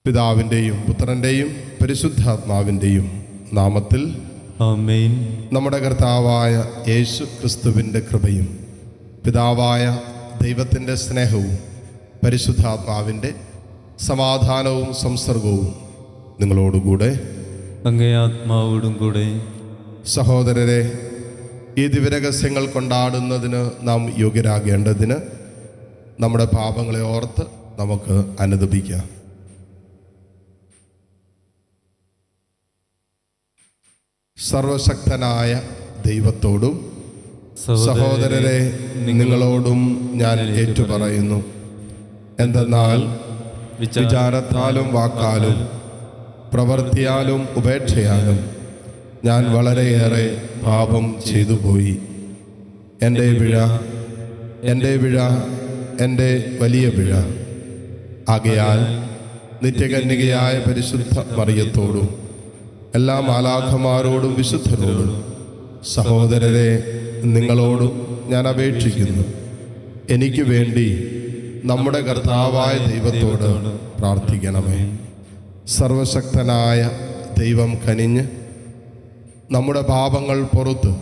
പിതാവിൻ്റെയും പുത്രൻ്റെയും പരിശുദ്ധാത്മാവിൻ്റെയും നാമത്തിൽ ആമേൻ. നമ്മുടെ കർത്താവായ യേശു ക്രിസ്തുവിൻ്റെ കൃപയും പിതാവായ ദൈവത്തിൻ്റെ സ്നേഹവും പരിശുദ്ധാത്മാവിൻ്റെ സമാധാനവും സംസർഗവും നിങ്ങളോടുകൂടെ അങ്ങേ ആത്മാവോടും കൂടെ. സഹോദരരെ, ഈ ദിവ്യരഹസ്യങ്ങൾ കൊണ്ടാടുന്നതിന് നാം യോഗ്യരാകേണ്ടതിന് നമ്മുടെ പാപങ്ങളെ ഓർത്ത് നമുക്ക് അനുദപിക്കാം. സർവശക്തനായ ദൈവത്തോടും സഹോദരരെ നിങ്ങളോടും ഞാൻ ഏറ്റുപറയുന്നു. എന്തെന്നാൽ വിചാരത്താലും വാക്കാലും പ്രവൃത്തിയാലും ഉപേക്ഷയാലും ഞാൻ വളരെയേറെ പാപം ചെയ്തുപോയി. എൻ്റെ പിഴ എൻ്റെ വലിയ പിഴ. ആകയാൽ നിത്യകന്യകയായ പരിശുദ്ധ മറിയത്തോടും എല്ലാ മാലാഖമാരോടും വിശുദ്ധരോടും സഹോദരരെ നിങ്ങളോടും ഞാൻ അപേക്ഷിക്കുന്നു, എനിക്ക് വേണ്ടി നമ്മുടെ കർത്താവായ ദൈവത്തോട് പ്രാർത്ഥിക്കണമേ. സർവശക്തനായ ദൈവം കനിഞ്ഞ് നമ്മുടെ പാപങ്ങൾ പുറത്ത്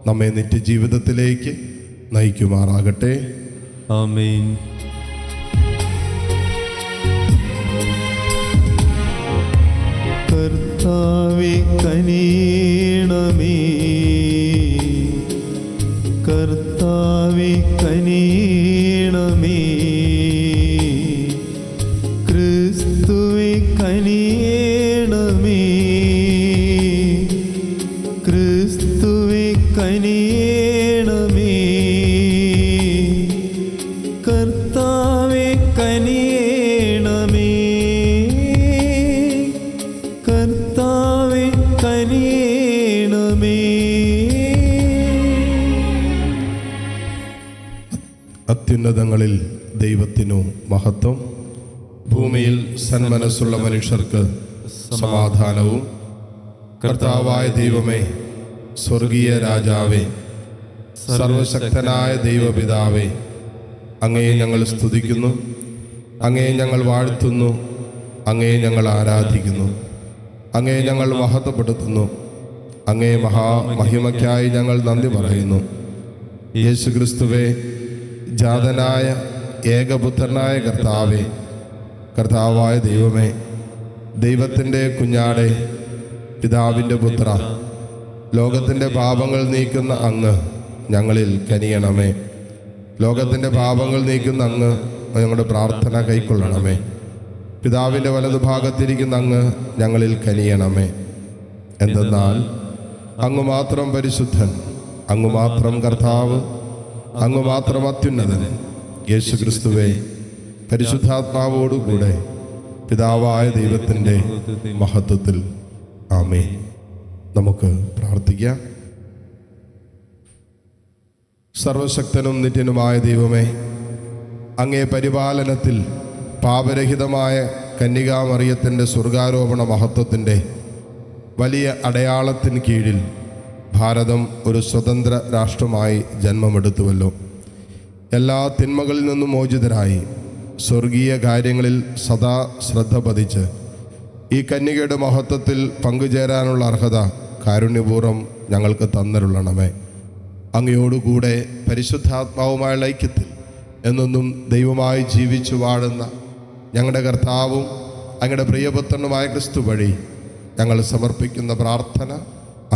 നമ്മെ നിത്യജീവിതത്തിലേക്ക് നയിക്കുമാറാകട്ടെ. ആമേൻ. കർത്താവേ കനിയണമേ, കർത്താവേ കനിയണമേ, ക്രിസ്തുവേ കനിയണമേ, ക്രിസ്തുവേ കനിയണമേ, കർത്താവേ കനിയണമേ, കർത്താവേ കനിയണമേ. അത്യുന്നതങ്ങളിൽ ദൈവത്തിനു മഹത്വം, ഭൂമിയിൽ സന്മനസ്സുള്ള മനുഷ്യർക്ക് സമാധാനവും. കർത്താവായ ദൈവമേ, സ്വർഗീയ രാജാവേ, സർവശക്തനായ ദൈവപിതാവേ, അങ്ങയെ ഞങ്ങൾ സ്തുതിക്കുന്നു, അങ്ങയെ ഞങ്ങൾ വാഴ്ത്തുന്നു, അങ്ങയെ ഞങ്ങൾ ആരാധിക്കുന്നു, അങ്ങയെ ഞങ്ങൾ മഹത്വപ്പെടുത്തുന്നു, അങ്ങയെ മഹാമഹിമയ്ക്കായി ഞങ്ങൾ നന്ദി പറയുന്നു. യേശു ക്രിസ്തുവേ, ജാതനായ ഏകപുത്രനായ കർത്താവേ, കർത്താവായ ദൈവമേ, ദൈവത്തിൻ്റെ കുഞ്ഞാടെ, പിതാവിൻ്റെ പുത്ര, ലോകത്തിൻ്റെ പാപങ്ങൾ നീക്കുന്ന അങ്ങ് ഞങ്ങളിൽ കനിയണമേ. ലോകത്തിൻ്റെ പാപങ്ങൾ നീക്കുന്ന അങ്ങ് ഞങ്ങളുടെ പ്രാർത്ഥന കൈക്കൊള്ളണമേ. പിതാവിൻ്റെ വലതുഭാഗത്തിരിക്കുന്ന അങ്ങ് ഞങ്ങളിൽ കനിയണമേ. എന്തെന്നാൽ അങ്ങ് മാത്രം പരിശുദ്ധൻ, അങ്ങ് മാത്രം കർത്താവ്, അങ്ങ് മാത്രം അത്യുന്നതൻ. യേശു ക്രിസ്തുവേ, പരിശുദ്ധാത്മാവോടുകൂടെ പിതാവായ ദൈവത്തിൻ്റെ മഹത്വത്തിൽ. ആമേൻ. നമുക്ക് പ്രാർത്ഥിക്കാം. സർവശക്തനും നിത്യനുമായ ദൈവമേ, അങ്ങേ പരിപാലനത്തിൽ പാപരഹിതമായ കന്യകാമറിയത്തിൻ്റെ സ്വർഗാരോപണ മഹത്വത്തിൻ്റെ വലിയ അടയാളത്തിന് കീഴിൽ ഭാരതം ഒരു സ്വതന്ത്ര രാഷ്ട്രമായി ജന്മമെടുത്തുവല്ലോ. എല്ലാ തിന്മകളിൽ നിന്നും മോചിതരായി സ്വർഗീയ കാര്യങ്ങളിൽ സദാ ശ്രദ്ധ പതിച്ച് ഈ കന്യകയുടെ മഹത്വത്തിൽ പങ്കുചേരാനുള്ള അർഹത കാരുണ്യപൂർവ്വം ഞങ്ങൾക്ക് തന്നരുളണമേ. അങ്ങയോടുകൂടെ പരിശുദ്ധാത്മാവുമായുള്ള ഐക്യത്തിൽ എന്നൊന്നും ദൈവമായി ജീവിച്ചു വാഴുന്ന ഞങ്ങളുടെ കർത്താവും അങ്ങയുടെ പ്രിയപുത്രനുമായ ക്രിസ്തു വഴി ഞങ്ങൾ സമർപ്പിക്കുന്ന പ്രാർത്ഥന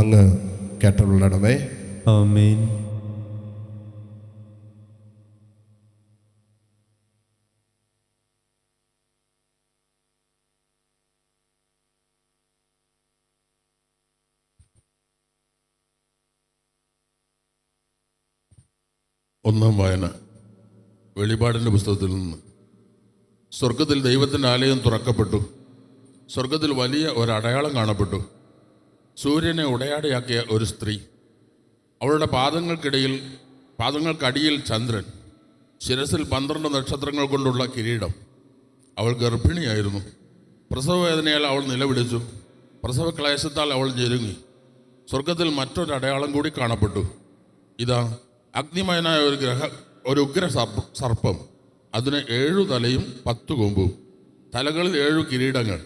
അങ്ങ് കേട്ടുകൊള്ളണമേ. ആമേൻ. ഒന്നാം വായന വെളിപാടിൻ്റെ പുസ്തകത്തിൽ നിന്ന്. സ്വർഗത്തിൽ ദൈവത്തിൻ്റെ ആലയം തുറക്കപ്പെട്ടു. സ്വർഗത്തിൽ വലിയ ഒരടയാളം കാണപ്പെട്ടു. സൂര്യനെ ഉടയാടയാക്കിയ ഒരു സ്ത്രീ, അവളുടെ പാദങ്ങൾക്കടിയിൽ ചന്ദ്രൻ, ശിരസിൽ 12 നക്ഷത്രങ്ങൾ കൊണ്ടുള്ള കിരീടം. അവൾ ഗർഭിണിയായിരുന്നു. പ്രസവവേദനയാൽ അവൾ നിലവിളിച്ചു. പ്രസവക്ലേശത്താൽ അവൾ ഞെരുങ്ങി. സ്വർഗത്തിൽ മറ്റൊരടയാളം കൂടി കാണപ്പെട്ടു. ഇതാ, അഗ്നിമയനായ ഒരു ഉഗ്ര സർപ്പം, അതിന് 7 തലയും 10 കൊമ്പും. തലകളിൽ 7 കിരീടങ്ങൾ.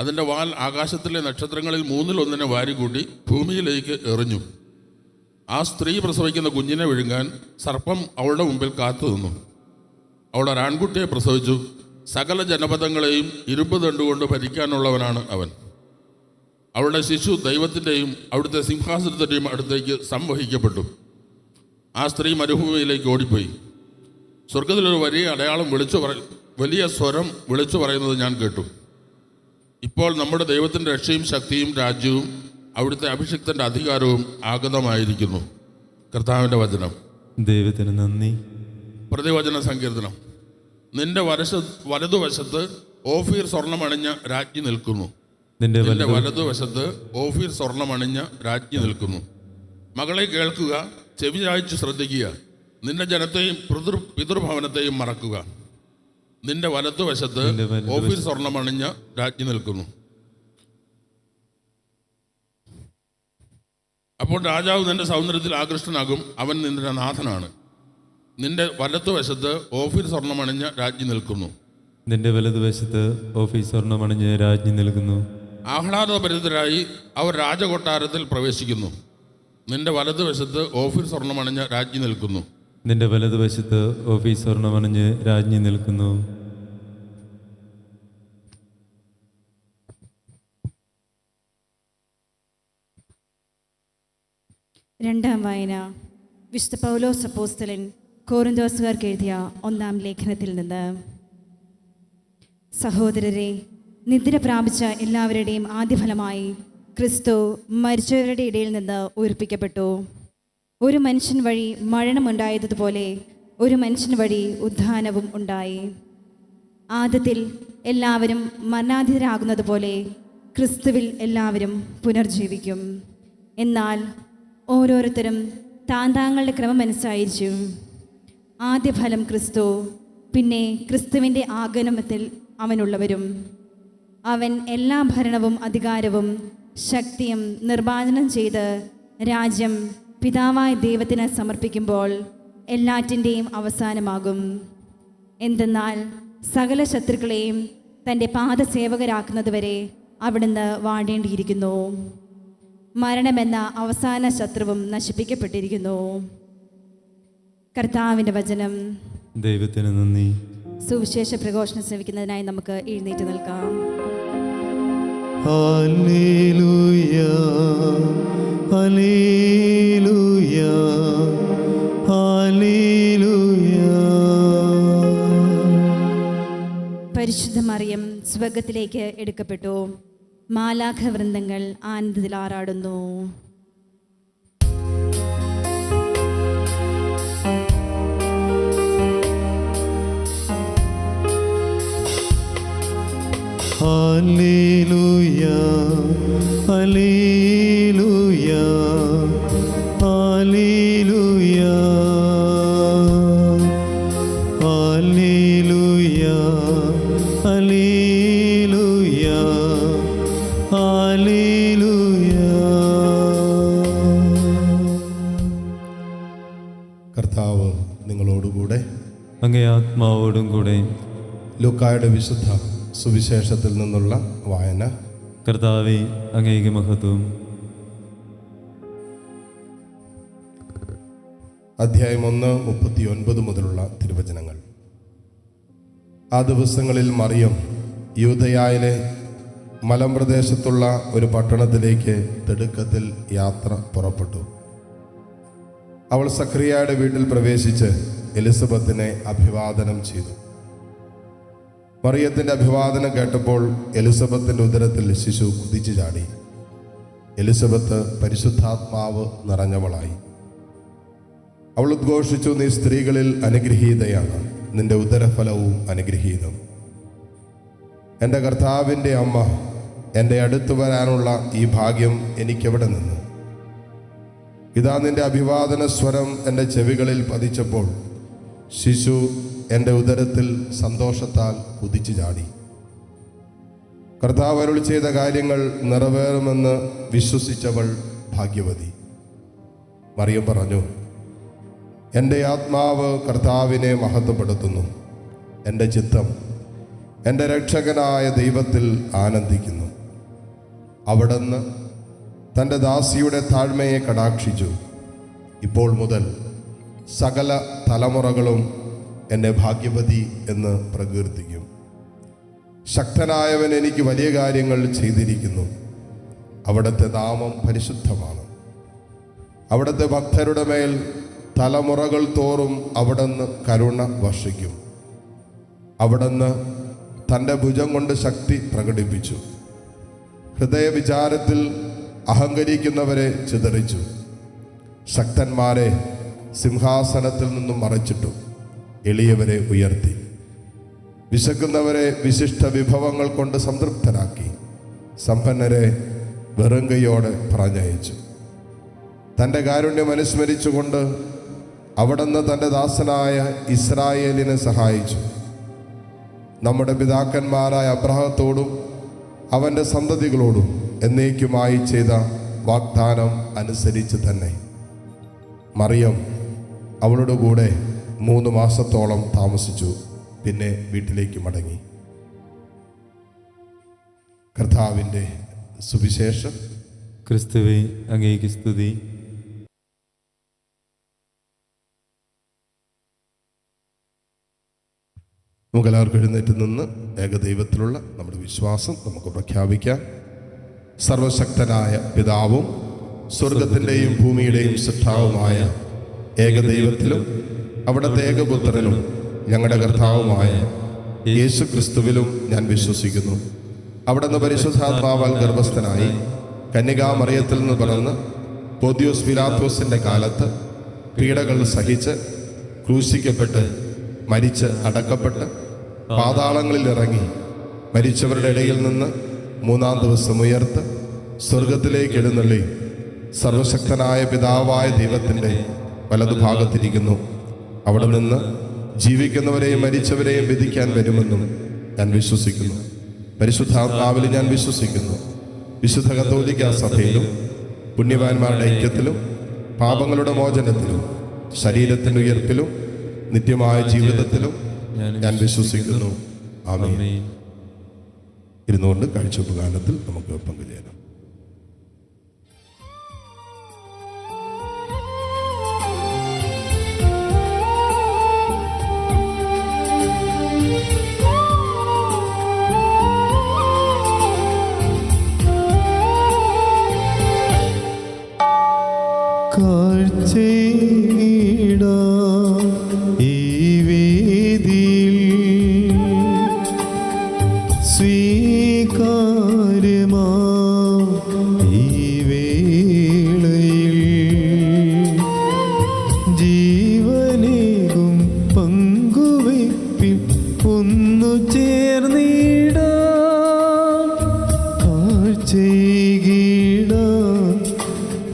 അതിൻ്റെ വാൽ ആകാശത്തിലെ നക്ഷത്രങ്ങളിൽ 1/3 വാരിക്കൂട്ടി ഭൂമിയിലേക്ക് എറിഞ്ഞു. ആ സ്ത്രീ പ്രസവിക്കുന്ന കുഞ്ഞിനെ വിഴുങ്ങാൻ സർപ്പം അവളുടെ മുമ്പിൽ കാത്തു നിന്നു. അവൾ ഒരാൺകുട്ടിയെ പ്രസവിച്ചു. സകല ജനപദങ്ങളെയും ഇരുമ്പ് ദണ്ടുകൊണ്ട് ഭരിക്കാനുള്ളവനാണ് അവൻ. അവളുടെ ശിശു ദൈവത്തിൻ്റെയും അവിടുത്തെ സിംഹാസനത്തിൻ്റെയും അടുത്തേക്ക് സംവഹിക്കപ്പെട്ടു. ആ സ്ത്രീ മരുഭൂമിയിലേക്ക് ഓടിപ്പോയി. സ്വർഗത്തിലൊരു വലിയ അടയാളം വലിയ സ്വരം വിളിച്ചു പറയുന്നത് ഞാൻ കേട്ടു. ഇപ്പോൾ നമ്മുടെ ദൈവത്തിൻ്റെ രക്ഷയും ശക്തിയും രാജ്യവും അവിടുത്തെ അഭിഷിക്തൻ്റെ അധികാരവും ആഗതമായിരിക്കുന്നു. കർത്താവിൻ്റെ വചനം. ദൈവത്തിന് നന്ദി. പ്രതിവചന സങ്കീർത്തനം. നിന്റെ വലതുവശത്ത് ഓഫീർ സ്വർണ്ണമണിഞ്ഞ രാജ്ഞി നിൽക്കുന്നു. നിന്റെ വലതുവശത്ത് ഓഫീർ സ്വർണ്ണമണിഞ്ഞ രാജ്ഞി നിൽക്കുന്നു. മകളെ കേൾക്കുക, ചെവി ചായ്ച്ചു ശ്രദ്ധിക്കുക. നിന്റെ ജനത്തെയും പിതൃഭവനത്തെയും മറക്കുക. നിന്റെ വലതുവശത്ത് ഓഫീർ സ്വർണ്ണമണിഞ്ഞ രാജ്ഞി നിൽക്കുന്നു. അപ്പോൾ രാജാവ് നിന്റെ സൗന്ദര്യത്തിൽ ആകൃഷ്ടനാകും. അവൻ നിന്റെ നാഥനാണ്. നിന്റെ വലതുവശത്ത് ഓഫീർ സ്വർണ്ണമണിഞ്ഞ രാജ്ഞി നിൽക്കുന്നു. നിന്റെ വലതുവശത്ത് ഓഫീർ സ്വർണ്ണമണിഞ്ഞ രാജ്ഞി നിൽക്കുന്നു. ആഹ്ലാദഭരിതരായി അവർ രാജകൊട്ടാരത്തിൽ പ്രവേശിക്കുന്നു. നിന്റെ വലതുവശത്ത് ഓഫീർ സ്വർണ്ണമണിഞ്ഞ രാജ്ഞി നിൽക്കുന്നു. നിന്റെ വലതുവശത്ത് ഓഫീർ സ്വർണ്ണമണിഞ്ഞ് രാജ്ഞി നിൽക്കുന്നു. രണ്ടാം വായന. വിശുദ്ധ പൗലോസ് അപ്പോസ്തലൻ കൊരിന്ത്യർക്കാർക്ക് എഴുതിയ 1-ാം ലേഖനത്തിൽ നിന്ന്. സഹോദരരെ, നിദ്ര പ്രാപിച്ച എല്ലാവരുടെയും ആദ്യഫലമായി ക്രിസ്തു മരിച്ചവരുടെ ഇടയിൽ നിന്ന് ഉയർപ്പിക്കപ്പെട്ടു. ഒരു മനുഷ്യൻ വഴി മരണമുണ്ടായതുപോലെ ഒരു മനുഷ്യൻ വഴി ഉദ്ധാനവും ഉണ്ടായി. ആദത്തിൽ എല്ലാവരും മരണാധീനരാകുന്നത് പോലെ ക്രിസ്തുവിൽ എല്ലാവരും പുനർജീവിക്കും. എന്നാൽ ഓരോരുത്തരും താന്താങ്ങളുടെ ക്രമമനുസരിച്ചും ആദ്യഫലം ക്രിസ്തു, പിന്നെ ക്രിസ്തുവിൻ്റെ ആഗമനത്തിൽ അവനുള്ളവരും. അവൻ എല്ലാ ഭരണവും അധികാരവും ശക്തിയും നിർമ്മാർജ്ജനം ചെയ്ത് രാജ്യം പിതാവായ ദൈവത്തിന് സമർപ്പിക്കുമ്പോൾ എല്ലാറ്റിൻ്റെയും അവസാനമാകും. എന്തെന്നാൽ സകല ശത്രുക്കളെയും തൻ്റെ പാദസേവകരാക്കുന്നതുവരെ അവിടുന്ന് വാഴേണ്ടിയിരിക്കുന്നു. മരണമെന്ന അവസാന ശത്രുവും നശിപ്പിക്കപ്പെട്ടിരിക്കുന്നു. കർത്താവിൻ്റെ വചനം. ദൈവത്തിന് നന്ദി. സുവിശേഷ പ്രഘോഷണം ശ്രവിക്കുന്നതിനായി നമുക്ക് എഴുന്നേറ്റ് നിൽക്കാം. ഹല്ലേലൂയ, ഹല്ലേലൂയ, ഹല്ലേലൂയ. പരിശുദ്ധ മറിയം സ്വർഗ്ഗത്തിലേക്ക് എടുക്കപ്പെട്ടു. മാലാഖ വൃന്ദങ്ങൾ ആനന്ദത്തിൽ ആറാടുന്നു. ഹല്ലേലൂയ, ഹല്ലേലൂയ, ഹല്ലേലൂയ, ഹല്ലേലൂയ, ഹല്ലേലൂയ, ഹല്ലേലൂയ. കർത്താവ് നിങ്ങളോടുകൂടെ. അങ്ങേ ആത്മാവോടും കൂടെ. ലൂക്കായുടെ വിശുദ്ധ സുവിശേഷത്തിൽ നിന്നുള്ള വായന. കർത്താവേ, അങ്ങേക്ക് മഹത്വം. അധ്യായം 1:39 മുതലുള്ള തിരുവചനങ്ങൾ. ആ ദിവസങ്ങളിൽ മറിയം യൂദയായിലെ മലമ്പ്രദേശത്തുള്ള ഒരു പട്ടണത്തിലേക്ക് തിടുക്കത്തിൽ യാത്ര പുറപ്പെട്ടു. അവൾ സക്രിയയുടെ വീട്ടിൽ പ്രവേശിച്ച് എലിസബത്തിനെ അഭിവാദനം ചെയ്തു. മറിയത്തിൻ്റെ അഭിവാദനം കേട്ടപ്പോൾ എലിസബത്തിൻ്റെ ഉദരത്തിൽ ശിശു കുതിച്ചു ചാടി. എലിസബത്ത് പരിശുദ്ധാത്മാവ് നിറഞ്ഞവളായി. അവൾ ഉദ്ഘോഷിച്ചു, നീ സ്ത്രീകളിൽ അനുഗ്രഹീതയാണ്, നിന്റെ ഉദരഫലവും അനുഗ്രഹീതം. എൻ്റെ കർത്താവിൻ്റെ അമ്മ, എൻ്റെ അടുത്ത് വരാനുള്ള ഈ ഭാഗ്യം എനിക്കെവിടെ നിന്ന്? ഇതാ നിന്റെ അഭിവാദന സ്വരം എൻ്റെ ചെവികളിൽ പതിച്ചപ്പോൾ ശിശു എൻ്റെ ഉദരത്തിൽ സന്തോഷത്താൽ കുതിച്ചു ചാടി. കർത്താവ് അരുളി ചെയ്ത കാര്യങ്ങൾ നിറവേറുമെന്ന് വിശ്വസിച്ചവൾ ഭാഗ്യവതി. മറിയം പറഞ്ഞു, എൻ്റെ ആത്മാവ് കർത്താവിനെ മഹത്വപ്പെടുത്തുന്നു. എൻ്റെ ചിത്തം എൻ്റെ രക്ഷകനായ ദൈവത്തിൽ ആനന്ദിക്കുന്നു. അവിടുന്ന് തൻ്റെ ദാസിയുടെ താഴ്മയെ കടാക്ഷിച്ചു. ഇപ്പോൾ മുതൽ സകല തലമുറകളും എന്നെ ഭാഗ്യവതി എന്ന് പ്രകീർത്തിക്കും. ശക്തനായവൻ എനിക്ക് വലിയ കാര്യങ്ങൾ ചെയ്തിരിക്കുന്നു. അവിടുത്തെ നാമം പരിശുദ്ധമാണ്. അവിടുത്തെ ഭക്തരുടെ മേൽ തലമുറകൾ തോറും അവിടുന്ന് കരുണ വർഷിക്കും. അവിടുന്ന് തൻ്റെ ഭുജം കൊണ്ട് ശക്തി പ്രകടിപ്പിച്ചു. ഹൃദയവിചാരത്തിൽ അഹങ്കരിക്കുന്നവരെ ചിതറിച്ചു. ശക്തന്മാരെ സിംഹാസനത്തിൽ നിന്നും മറച്ചിട്ടു. എളിയവരെ ഉയർത്തി. വിശക്കുന്നവരെ വിശിഷ്ട വിഭവങ്ങൾ കൊണ്ട് സംതൃപ്തരാക്കി. സമ്പന്നരെ വെറും കൈയോടെ പറഞ്ഞയച്ചു. തൻ്റെ കാരുണ്യം അനുസ്മരിച്ചുകൊണ്ട് അവിടുന്ന് തൻ്റെ ദാസനായ ഇസ്രായേലിനെ സഹായിച്ചു. നമ്മുടെ പിതാക്കന്മാരായ അബ്രാഹത്തോടും അവൻ്റെ സന്തതികളോടും എന്നേക്കുമായി ചെയ്ത വാഗ്ദാനം അനുസരിച്ച് തന്നെ. മറിയം അവളുടെ കൂടെ 3 മാസത്തോളം താമസിച്ചു. പിന്നെ വീട്ടിലേക്ക് മടങ്ങി. കർത്താവിൻ്റെ സുവിശേഷം. ക്രിസ്തുവേ, അങ്ങേക്ക് സ്തുതി. നമുക്കെല്ലാവർക്കും എഴുന്നേറ്റ് നിന്ന് ഏകദൈവത്തിലുള്ള നമ്മുടെ വിശ്വാസം നമുക്ക് പ്രഖ്യാപിക്കാം. സർവശക്തനായ പിതാവും സ്വർഗത്തിൻ്റെയും ഭൂമിയുടെയും സൃഷ്ടാവുമായ ഏകദൈവത്തിലും അവിടുത്തെ ഏകപുത്രനും ഞങ്ങളുടെ കർത്താവുമായ യേശു ക്രിസ്തുവിലും ഞാൻ വിശ്വസിക്കുന്നു. അവിടുന്ന് പരിശുദ്ധാത്മാവാൽ ഗർഭസ്ഥനായി കന്യകാമറിയത്തിൽ നിന്ന് പിറന്ന് പോന്തിയോസ് പിലാത്തോസിൻ്റെ കാലത്ത് പീഡകൾ സഹിച്ച് ക്രൂശിക്കപ്പെട്ട് മരിച്ച് അടക്കപ്പെട്ട് പാതാളങ്ങളിൽ ഇറങ്ങി മരിച്ചവരുടെ ഇടയിൽ നിന്ന് 3-ാം ദിവസം ഉയർത്ത് സ്വർഗത്തിലേക്ക് എഴുന്നള്ളി സർവശക്തനായ പിതാവായ ദൈവത്തിൻ്റെ വലതുഭാഗത്തിരിക്കുന്നു. അവിടെ നിന്ന് ജീവിക്കുന്നവരെയും മരിച്ചവരെയും വിധിക്കാൻ വരുമെന്നും ഞാൻ വിശ്വസിക്കുന്നു. പരിശുദ്ധാത്മാവിൽ ഞാൻ വിശ്വസിക്കുന്നു. വിശുദ്ധ കത്തോലിക്കാ സഭയിലും പുണ്യവാന്മാരുടെ ഐക്യത്തിലും പാപങ്ങളുടെ മോചനത്തിലും ശരീരത്തിൻ്റെ ഉയർപ്പിലും നിത്യമായ ജീവിതത്തിലും ഞാൻ വിശ്വസിക്കുന്നു. ആമേൻ. ഇരുന്നുകൊണ്ട് കാഴ്ചവെപ്പ് ഗാനത്തിൽ നമുക്ക് പങ്കുചേരാം.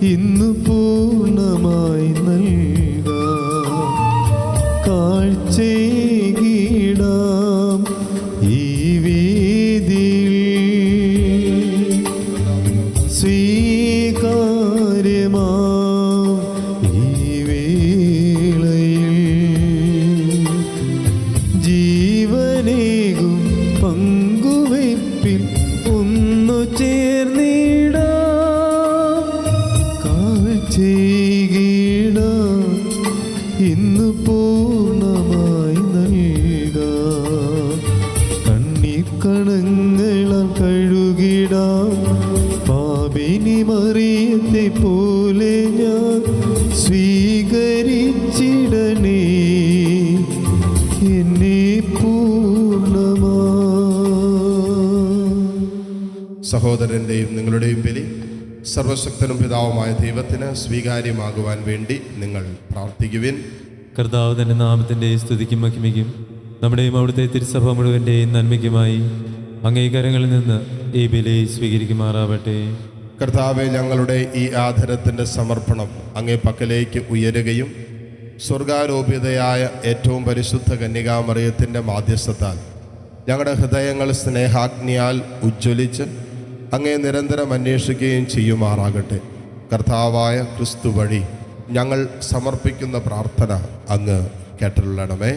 ഇന്ന് പൂർണ്ണമായി നൽകാം കാഴ്ചയിടാം ഈ വേദിയിൽ സ്വീകാര്യമാം ഈ വേളയിൽ ജീവനേകും പങ്കുവയ്പിൽ ഒന്നു ചേർന്നിടാം കാഴ്ചയിടാം ഇന്ന് പൂർണ്ണമായി നൽകാം കണ്ണീർ കണങ്ങളാൽ കഴുകിടാം പാപിനി മറിയത്തെ പോലെ ഞാൻ സ്വീകരിച്ചിടണേ എന്നെ പൂർണ്ണമാ. സഹോദരൻ്റെയും നിങ്ങളുടെയും ബലി സർവശക്തനും പിതാവുമായ ദൈവത്തിന് സ്വീകാര്യമാകുവാൻ വേണ്ടി നിങ്ങൾ പ്രാർത്ഥിക്കുവിൻ. കർത്താവ് തൻ്റെ നാമത്തിൻ്റെ സ്തുതിക്കും മഹിമയ്ക്കും നമ്മുടെയും അവിടുത്തെ തിരുസഭ മുഴുവൻ്റെയും നന്മയ്ക്കുമായി അംഗീകാരങ്ങളിൽ നിന്ന് ഈ ബലി സ്വീകരിക്കുമാറാവട്ടെ. കർത്താവെ, ഞങ്ങളുടെ ഈ ആദരത്തിൻ്റെ സമർപ്പണം അങ്ങേ പക്കലേക്ക് ഉയരുകയും സ്വർഗാരോപിതയായ ഏറ്റവും പരിശുദ്ധ കന്യകാമറിയത്തിൻ്റെ മാധ്യസ്ഥത്താൽ ഞങ്ങളുടെ ഹൃദയങ്ങൾ സ്നേഹാഗ്നിയാൽ ഉജ്ജ്വലിച്ച് അങ്ങേ നിരന്തരം അന്വേഷിക്കുകയും ചെയ്യുമാറാകട്ടെ. കർത്താവായ ക്രിസ്തു വഴി ഞങ്ങൾ സമർപ്പിക്കുന്ന പ്രാർത്ഥന അങ്ങ് കേട്ടരുളണമേ.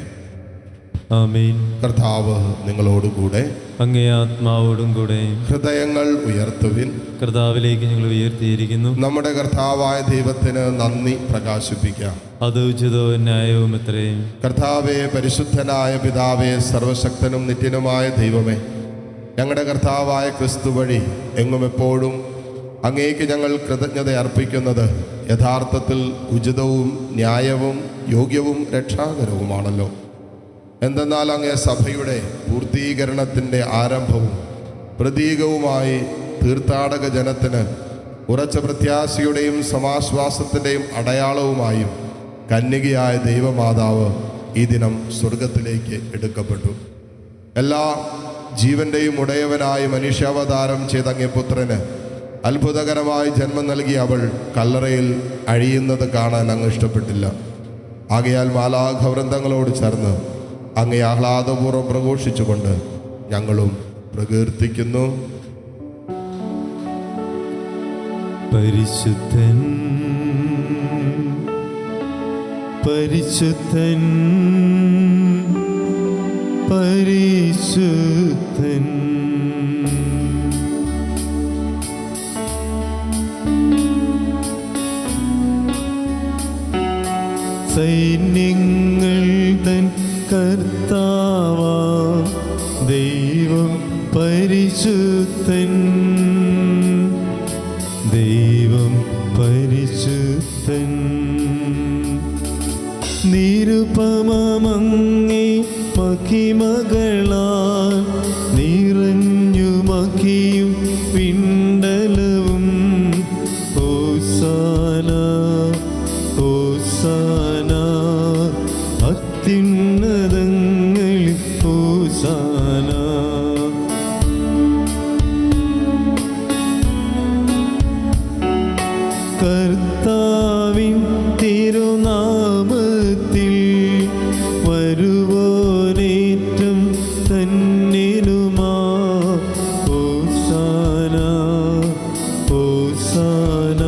ആമേൻ. കർത്താവ് നിങ്ങളോടുകൂടെ. അങ്ങേ ആത്മാവോടും കൂടെ. ഹൃദയങ്ങൾ ഉയർത്തുവിൻ. കർത്താവിലേക്ക് ഞങ്ങൾ ഉയർത്തിയിരിക്കുന്നു. നമ്മുടെ കർത്താവായ ദൈവത്തിന് നന്ദി പ്രകാശിപ്പിക്കാം. അത് ഉചിതവും ന്യായവും എത്രയും. കർത്താവേ, പരിശുദ്ധനായ പിതാവേ, സർവശക്തനും നിത്യനുമായ ദൈവമേ, ഞങ്ങളുടെ കർത്താവായ ക്രിസ്തു വഴി എങ്ങും എപ്പോഴും അങ്ങേക്ക് ഞങ്ങൾ കൃതജ്ഞത അർപ്പിക്കുന്നത് യഥാർത്ഥത്തിൽ ഉചിതവും ന്യായവും യോഗ്യവും രക്ഷാകരവുമാണല്ലോ. എന്തെന്നാൽ അങ്ങേ സഭയുടെ പൂർത്തീകരണത്തിൻ്റെ ആരംഭവും പ്രതീകവുമായി തീർത്ഥാടക ജനത്തിന് ഉറച്ച പ്രത്യാശയുടെയും സമാശ്വാസത്തിൻ്റെയും അടയാളവുമായും കന്യകയായ ദൈവമാതാവ് ഈ ദിനം സ്വർഗത്തിലേക്ക് എടുക്കപ്പെട്ടു. എല്ലാ ജീവൻ്റെയും ഉടയവനായി മനുഷ്യാവതാരം ചെയ്ത അങ്ങേ പുത്രന് അത്ഭുതകരമായി ജന്മം നൽകി അവൾ കല്ലറയിൽ അഴിയുന്നത് കാണാൻ അങ്ങ് ഇഷ്ടപ്പെട്ടില്ല. ആകയാൽ മാലാഖവൃന്ദങ്ങളോട് ചേർന്ന് അങ്ങേ ആഹ്ലാദപൂർവ്വം പ്രഘോഷിച്ചുകൊണ്ട് ഞങ്ങളും പ്രകീർത്തിക്കുന്നു. പരിശുദ്ധൻ പരിശുദ്ധൻ പരിശുദ്ധൻ. സൈന്യങ്ങൾ തൻ കർത്താവാ ദൈവം പരിശുദ്ധൻ. ദൈവം പരിശുദ്ധൻ. നിരുപമങ്ങേ മഹിമകളാൽ നിറഞ്ഞു മഹിയും പിണ്ടലവും. ഹോസാന ഹോസാന അത്യുന്നതങ്ങളിൽ ഹോസാന. കർത്താവിൻ തിരുനാമത്തിൽ വരുവോനേറ്റം തന്നിനുമാ. ഹോസാന ഹോസാന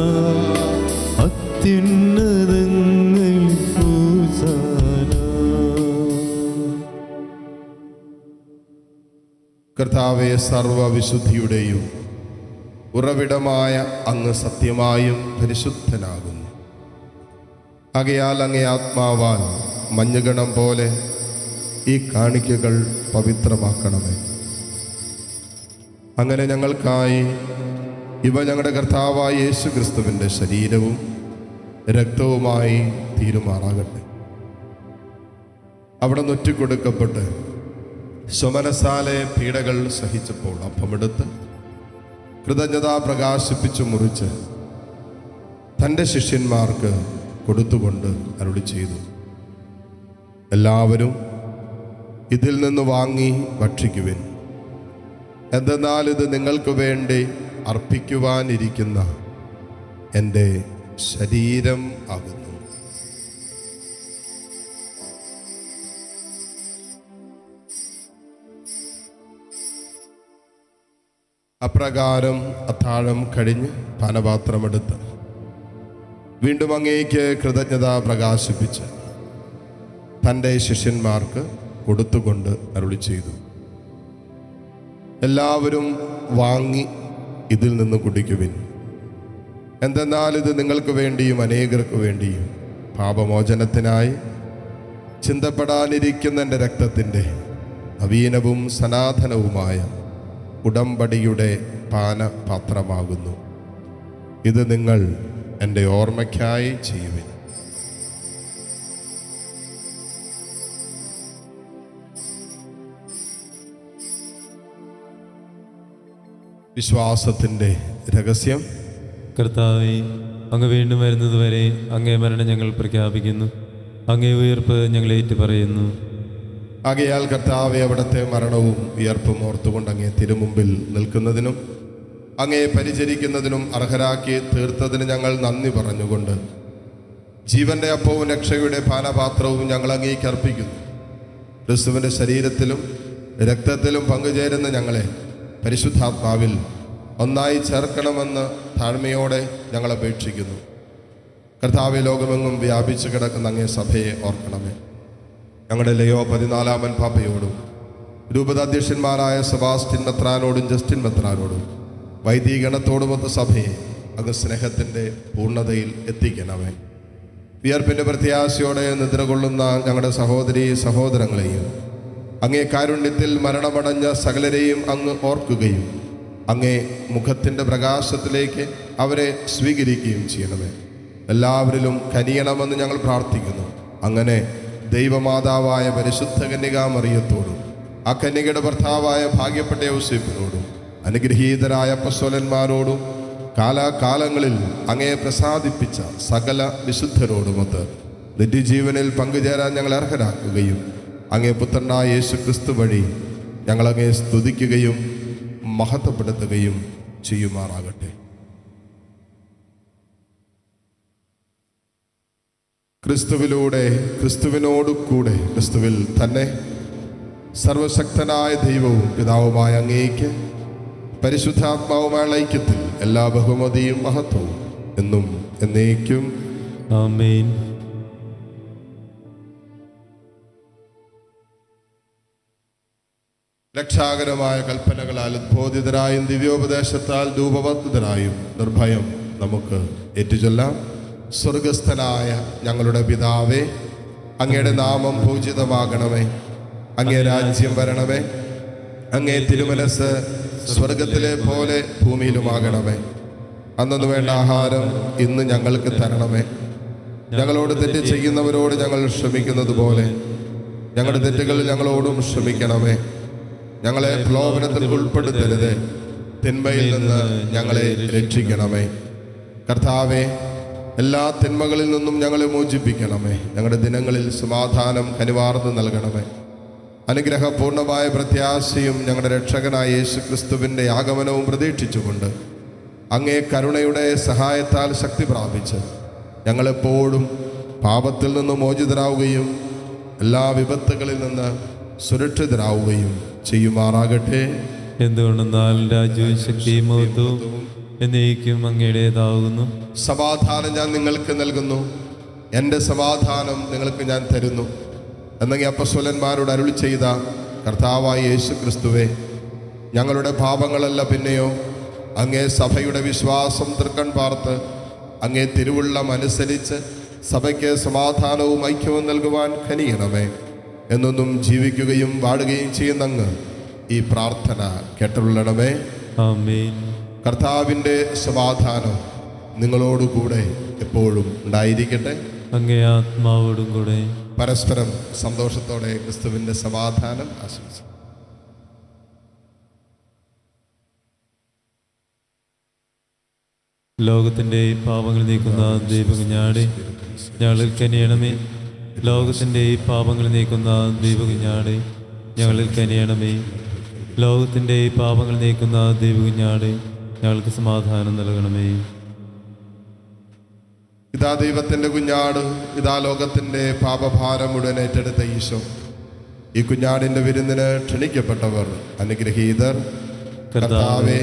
അത്യുന്നതങ്ങളിൽ ഹോസാന. കർത്താവെ, സർവവിശുദ്ധിയുടെയും ഉറവിടമായ അങ്ങ് സത്യമായും പരിശുദ്ധനാകുന്നു. ആകയാൽ അങ്ങേ ആത്മാവാൽ മഞ്ഞുകണം പോലെ ഈ കാണിക്കകൾ പവിത്രമാക്കണമേ. അങ്ങനെ ഞങ്ങൾക്കായി ഇവ ഞങ്ങളുടെ കർത്താവായ യേശു ക്രിസ്തുവിൻ്റെ ശരീരവും രക്തവുമായി തീരുമാറാകട്ടെ. അവിടെ നൊറ്റിക്കൊടുക്കപ്പെട്ട് സ്വമനസാലെ പീഡകൾ സഹിച്ചപ്പോൾ അപ്പമെടുത്ത് കൃതജ്ഞത പ്രകാശിപ്പിച്ചു മുറിച്ച് തൻ്റെ ശിഷ്യന്മാർക്ക് കൊടുത്തുകൊണ്ട് അരുളി ചെയ്തു, എല്ലാവരും ഇതിൽ നിന്ന് വാങ്ങി ഭക്ഷിക്കുവിൻ. എന്തെന്നാൽ ഇത് നിങ്ങൾക്ക് വേണ്ടി അർപ്പിക്കുവാനിരിക്കുന്ന എൻ്റെ ശരീരം ആകുന്നു. അപ്രകാരം അത്താഴം കഴിഞ്ഞ് പാനപാത്രമെടുത്ത് വീണ്ടും അങ്ങേക്ക് കൃതജ്ഞത പ്രകാശിപ്പിച്ച് തൻ്റെ ശിഷ്യന്മാർക്ക് കൊടുത്തുകൊണ്ട് അരുളി ചെയ്തു, എല്ലാവരും വാങ്ങി ഇതിൽ നിന്ന് കുടിക്കുവിൻ. എന്തെന്നാൽ ഇത് നിങ്ങൾക്ക് വേണ്ടിയും അനേകർക്ക് വേണ്ടിയും പാപമോചനത്തിനായി ചിന്തപ്പെടാനിരിക്കുന്ന എൻ്റെ രക്തത്തിൻ്റെ നവീനവും സനാതനവുമായ ഉടമ്പടിയുടെ പാനപാത്രമാകുന്നു. ഇത് നിങ്ങൾ എൻ്റെ ഓർമ്മയ്ക്കായി ചെയ്യുവിൻ. വിശ്വാസത്തിൻ്റെ രഹസ്യം. കർത്താവേ, അങ്ങ് വീണ്ടും വരുന്നതുവരെ അങ്ങേ മരണം ഞങ്ങൾ പ്രഖ്യാപിക്കുന്നു. അങ്ങേ ഉയർപ്പ് ഞങ്ങൾ ഏറ്റുപറയുന്നു. ആകയാൽ കർത്താവെ, അവിടുത്തെ മരണവും ഉയർപ്പും ഓർത്തുകൊണ്ട് അങ്ങേ തിരുമുമ്പിൽ നിൽക്കുന്നതിനും അങ്ങയെ പരിചരിക്കുന്നതിനും അർഹരാക്കി തീർത്തതിന് ഞങ്ങൾ നന്ദി പറഞ്ഞുകൊണ്ട് ജീവന്റെ അപ്പവും രക്ഷയുടെ പാനപാത്രവും ഞങ്ങൾ അങ്ങേക്ക് അർപ്പിക്കുന്നു. ക്രിസ്തുവിൻ്റെ ശരീരത്തിലും രക്തത്തിലും പങ്കുചേരുന്ന ഞങ്ങളെ പരിശുദ്ധാത്മാവിൽ ഒന്നായി ചേർക്കണമെന്ന് താഴ്മയോടെ ഞങ്ങൾ അപേക്ഷിക്കുന്നു. കർത്താവെ, ലോകമെങ്ങും വ്യാപിച്ചു കിടക്കുന്ന അങ്ങേ സഭയെ ഓർക്കണമേ. ഞങ്ങളുടെ ലയോ 14-ാമൻ പാപ്പയോടും രൂപതാധ്യക്ഷന്മാരായ സെബാസ്റ്റ്യൻ മെത്രാനോടും ജസ്റ്റിൻ മെത്രാനോടും വൈദികഗണത്തോടുമൊത്ത സഭയെ അങ്ങ് സ്നേഹത്തിൻ്റെ പൂർണ്ണതയിൽ എത്തിക്കണമേ. വിയർപ്പിൻ്റെ പ്രത്യാശയോടെ നിദ്ര കൊള്ളുന്ന ഞങ്ങളുടെ സഹോദരീ സഹോദരങ്ങളെയും അങ്ങേ കാരുണ്യത്തിൽ മരണമടഞ്ഞ സകലരെയും അങ്ങ് ഓർക്കുകയും അങ്ങേ മുഖത്തിൻ്റെ പ്രകാശത്തിലേക്ക് അവരെ സ്വീകരിക്കുകയും ചെയ്യണമേ. എല്ലാവരിലും കനിയണമെന്ന് ഞങ്ങൾ പ്രാർത്ഥിക്കുന്നു. അങ്ങനെ ദൈവമാതാവായ പരിശുദ്ധ കന്യകാമറിയത്തോടും ആ കന്യകയുടെ ഭർത്താവായ ഭാഗ്യപ്പെട്ട യോസേപ്പിനോടും അനുഗ്രഹീതരായ അപ്പസ്തോലന്മാരോടും കാലാകാലങ്ങളിൽ അങ്ങയെ പ്രസാദിപ്പിച്ച സകല വിശുദ്ധരോടുമൊത്ത് നിത്യജീവനിൽ പങ്കുചേരാൻ ഞങ്ങൾ അർഹരാക്കുകയും അങ്ങേ പുത്രനായ യേശു ക്രിസ്തു വഴി ഞങ്ങളങ്ങേ സ്തുതിക്കുകയും മഹത്വപ്പെടുത്തുകയും ചെയ്യുമാറാകട്ടെ. ക്രിസ്തുവിലൂടെ, ക്രിസ്തുവിനോടു കൂടെ, ക്രിസ്തുവിൽ തന്നെ സർവശക്തനായ ദൈവവും പിതാവുമായ അങ്ങേക്ക് പരിശുദ്ധാത്മാവുമായ ഐക്യത്തിൽ എല്ലാ ബഹുമതിയും മഹത്വവും എന്നും എന്നേക്കും ആമേൻ. രക്ഷാകരമായ കൽപ്പനകളാൽ ഉദ്ബോധിതരായും ദിവ്യോപദേശത്താൽ രൂപവത്കൃതരായും നിർഭയം നമുക്ക് ഏറ്റുചൊല്ലാം. സ്വർഗസ്ഥനായ ഞങ്ങളുടെ പിതാവേ, അങ്ങയുടെ നാമം പൂജിതമാകണമേ. അങ്ങേ രാജ്യം വരണമേ. അങ്ങേ തിരുമനസ് സ്വർഗത്തിലെ പോലെ ഭൂമിയിലുമാകണമേ. അന്നു വേണ്ട ആഹാരം ഇന്ന് ഞങ്ങൾക്ക് തരണമേ. ഞങ്ങളോട് തെറ്റ് ചെയ്യുന്നവരോട് ഞങ്ങൾ ക്ഷമിക്കുന്നത് പോലെ ഞങ്ങളുടെ തെറ്റുകൾ ഞങ്ങളോടും ക്ഷമിക്കണമേ. ഞങ്ങളെ പ്രലോഭനത്തിൽ ഉൾപ്പെടുത്തരുത്, തിന്മയിൽ നിന്ന് ഞങ്ങളെ രക്ഷിക്കണമേ. കർത്താവേ, എല്ലാ തിന്മകളിൽ നിന്നും ഞങ്ങളെ മോചിപ്പിക്കണമേ. ഞങ്ങളുടെ ദിനങ്ങളിൽ സമാധാനം കനിവാർന്ന് നൽകണമേ. അനുഗ്രഹപൂർണമായ പ്രത്യാശയും ഞങ്ങളുടെ രക്ഷകനായ യേശു ക്രിസ്തുവിൻ്റെ ആഗമനവും പ്രതീക്ഷിച്ചുകൊണ്ട് അങ്ങേ കരുണയുടെ സഹായത്താൽ ശക്തി പ്രാപിച്ച് ഞങ്ങളെപ്പോഴും പാപത്തിൽ നിന്ന് മോചിതരാവുകയും എല്ലാ വിപത്തുകളിൽ നിന്ന് സുരക്ഷിതരാവുകയും ചെയ്യുമാറാകട്ടെ. എന്തുകൊണ്ടെന്നാൽ രാജ്യവും ശക്തിയും മഹത്വവും എന്നേക്കും അങ്ങയുടേതാകുന്നു. സമാധാനം ഞാൻ നിങ്ങൾക്ക് നൽകുന്നു, എൻ്റെ സമാധാനം നിങ്ങൾക്ക് ഞാൻ തരുന്നു എന്നീ അപ്പസ്തോലന്മാരോട് അരുളി ചെയ്ത കർത്താവായ യേശു ക്രിസ്തുവേ, ഞങ്ങളുടെ പാപങ്ങളല്ല പിന്നെയോ അങ്ങേ സഭയുടെ വിശ്വാസം തൃക്കൺ പാർത്ത് അങ്ങേ തിരുവുള്ളം അനുസരിച്ച് സഭയ്ക്ക് സമാധാനവും ഐക്യവും നൽകുവാൻ കനിയണമേ. എന്നൊന്നും ജീവിക്കുകയും വാഴുകയും ചെയ്യുന്ന അങ്ങ് ഈ പ്രാർത്ഥന കേട്ടുള്ളണമേ. ആമേൻ. കർത്താവിൻ്റെ സമാധാനം നിങ്ങളോടുകൂടെ എപ്പോഴും ഉണ്ടായിരിക്കട്ടെ. അങ്ങേ ആത്മാവോടും കൂടെ. പരസ്പരം സന്തോഷത്തോടെ ക്രിസ്തുവിൻ്റെ സമാധാനം ആശംസിക്കും. ലോകത്തിൻ്റെ പാപങ്ങൾ നീക്കുന്ന ദൈവകുഞ്ഞാടെ ഞങ്ങളിൽ കനിയണമേ. ലോകത്തിൻ്റെ പാപങ്ങൾ നീക്കുന്ന ദൈവകുഞ്ഞാടെ ഞങ്ങളിൽ കനിയണമേ. ലോകത്തിൻ്റെ പാപങ്ങൾ നീക്കുന്ന ദൈവകുഞ്ഞാടെ ഞങ്ങൾക്ക് സമാധാനം നൽകണമേ. ഇതാ ദൈവത്തിൻ്റെ കുഞ്ഞാട്, ഇതാ ലോകത്തിൻ്റെ പാപഭാരം മുഴുവൻ ഏറ്റെടുത്ത ഈശോ. ഈ കുഞ്ഞാടിൻ്റെ വിരുന്നിന് ക്ഷണിക്കപ്പെട്ടവർ അനുഗ്രഹീതർ. കർത്താവേ,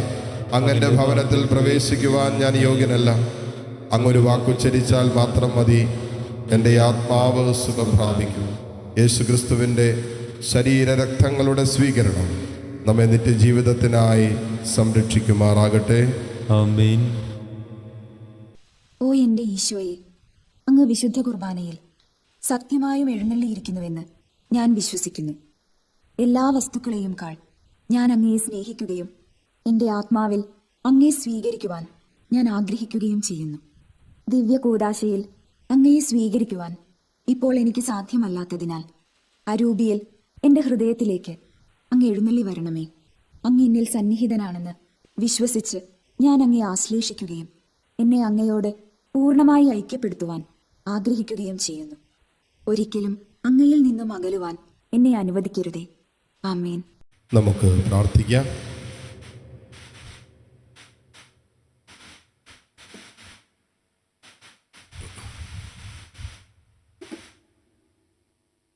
അങ്ങൻ്റെ ഭവനത്തിൽ പ്രവേശിക്കുവാൻ ഞാൻ യോഗ്യനല്ല. അങ്ങൊരു വാക്കുച്ചരിച്ചാൽ മാത്രം മതി, എൻ്റെ ആത്മാവ് സുഖം പ്രാപിക്കും. യേശു ക്രിസ്തുവിൻ്റെ ശരീരരക്തങ്ങളുടെ സ്വീകരണം നമ്മെ നിത്യജീവിതത്തിനായി സംരക്ഷിക്കുമാറാകട്ടെ. ആമേൻ. ഓ എൻ്റെ ഈശോയെ, അങ്ങ് വിശുദ്ധ കുർബാനയിൽ സത്യമായും എഴുന്നള്ളിയിരിക്കുന്നുവെന്ന് ഞാൻ വിശ്വസിക്കുന്നു. എല്ലാ വസ്തുക്കളെയും കാൾ ഞാൻ അങ്ങയെ സ്നേഹിക്കുകയും എൻ്റെ ആത്മാവിൽ അങ്ങയെ സ്വീകരിക്കുവാൻ ഞാൻ ആഗ്രഹിക്കുകയും ചെയ്യുന്നു. ദിവ്യ കൂദാശയിൽ അങ്ങയെ സ്വീകരിക്കുവാൻ ഇപ്പോൾ എനിക്ക് സാധ്യമല്ലാത്തതിനാൽ അരൂപിയിൽ എൻ്റെ ഹൃദയത്തിലേക്ക് അങ്ങ് എഴുന്നള്ളി വരണമേ. അങ്ങ് എന്നിൽ സന്നിഹിതനാണെന്ന് വിശ്വസിച്ച് ഞാൻ അങ്ങയെ ആശ്ലേഷിക്കുകയും എന്നെ അങ്ങയോട് പൂർണ്ണമായി ഐക്യപ്പെടുത്തുവാൻ ആഗ്രഹിക്കുകയും ചെയ്യുന്നു. ഒരിക്കലും അങ്ങയിൽ നിന്നും അകലുവാൻ എന്നെ അനുവദിക്കരുതേ. ആമേൻ. നമുക്ക് പ്രാർത്ഥിക്കാം.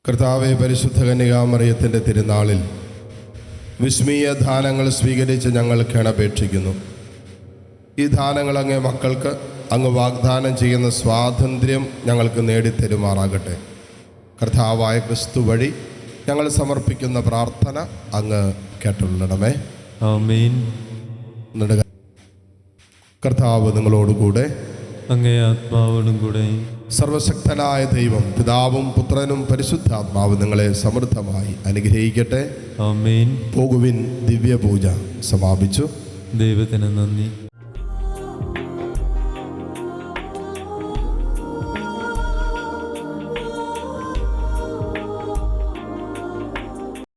കർത്താവെ, പരിശുദ്ധ കന്യകാമറിയത്തിൻ്റെ തിരുനാളിൽ വിസ്മീയ ദാനങ്ങൾ സ്വീകരിച്ച് ഞങ്ങൾ കേണപേക്ഷിക്കുന്നു. ഈ ദാനങ്ങൾ അങ്ങേ മക്കൾക്ക് അങ്ങ് വാഗ്ദാനം ചെയ്യുന്ന സ്വാതന്ത്ര്യം ഞങ്ങൾക്ക് നേടിത്തരുമാറാകട്ടെ. കർത്താവായ ക്രിസ്തു വഴി ഞങ്ങൾ സമർപ്പിക്കുന്ന പ്രാർത്ഥന അങ്ങ് കേട്ടുള്ളണമേ. ആമേൻ. നെടുക കർത്താവ് നിങ്ങളോടുകൂടെ, അങ്ങേ ആത്മാവോടും കൂടെ. സർവശക്തനായ ദൈവം പിതാവും പുത്രനും പരിശുദ്ധാത്മാവും നിങ്ങളെ സമൃദ്ധമായി അനുഗ്രഹിക്കട്ടെ. ആമേൻ. പോകുവിൻ, ദിവ്യപൂജ സമാപിച്ചു. ദൈവത്തിന് നന്ദി.